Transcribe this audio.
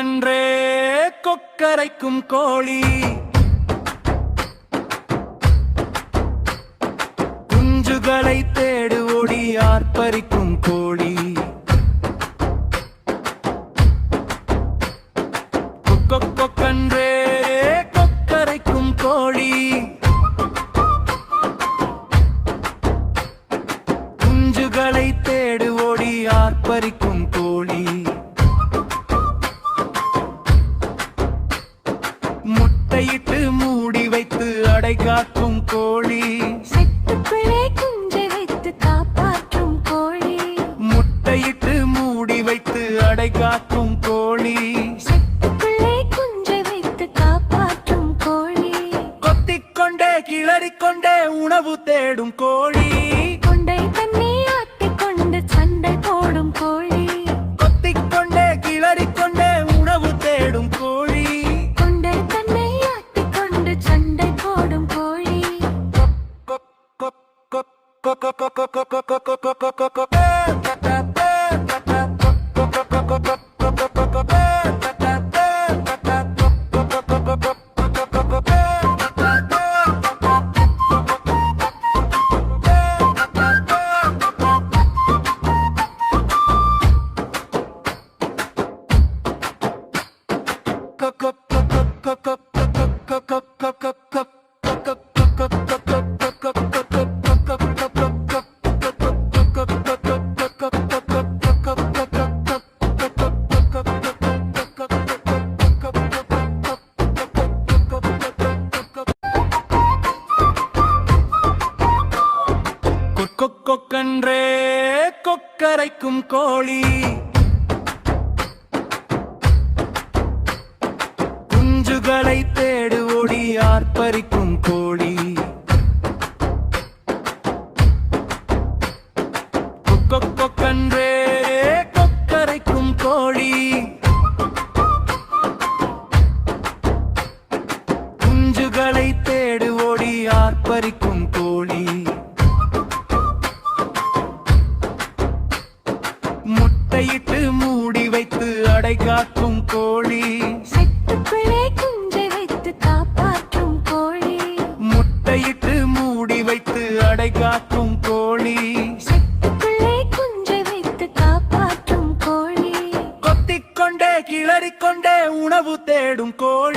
கொக்கொக்கன்றே கொக்கரைக்கும் கோழி குஞ்சுகளை தேடு ஓடி ஆர்ப்பரிக்கும் கோழி கொக்கொக்கன்றே கொக்கரைக்கும் கோழி குஞ்சுகளை தேடு ஓடி ஆர்ப்பரிக்கும் கோழி முட்டையிட்டு மூடி வைத்து அடை காக்கும் கோழி சிட்டுக்குள்ளே குஞ்சை வைத்து காப்பாற்றும் கோழி முட்டையிட்டு மூடி வைத்து அடை காக்கும் கோழி சிட்டுக்குள்ளே குஞ்சை வைத்து காப்பாற்றும் கோழி கொத்திக்கொண்டே கிளறிக்கொண்டே உணவு தேடும் கோழி கொண்டை தண்ணி ஆட்டிக் கொண்டு சண்டை போடும் கோழி கொத்திக்கொண்டே கிளறிக்கொண்டே உணவு தேடும் கோழி கொண்டை தன்னை ஆட்டிக் கொண்டு சண்டை போடும் கோழி கொக்கொக்கன்றே கொக்கரைக்கும் கோழி குஞ்சுகளை தேடு ஓடி ஆர்ப்பரிக்கும் கோழி கொக்கொக்கன்றே கொக்கரைக்கும் கோழி குஞ்சுகளை தேடு ஓடி ஆர்ப்பரிக்கும் கோழி முட்டையிட்டு மூடி வைத்து அடை காக்கும் கோழி சிட்டுக்குள்ளே குஞ்சை வைத்து காப்பாற்றும் கோழி முட்டையிட்டு மூடி வைத்து அடை காக்கும் கோழி சிட்டுக்குள்ளே குஞ்சை வைத்து காப்பாற்றும் கோழி கொத்திக்கொண்டே கிளறிக்கொண்டே உணவு தேடும் கோழி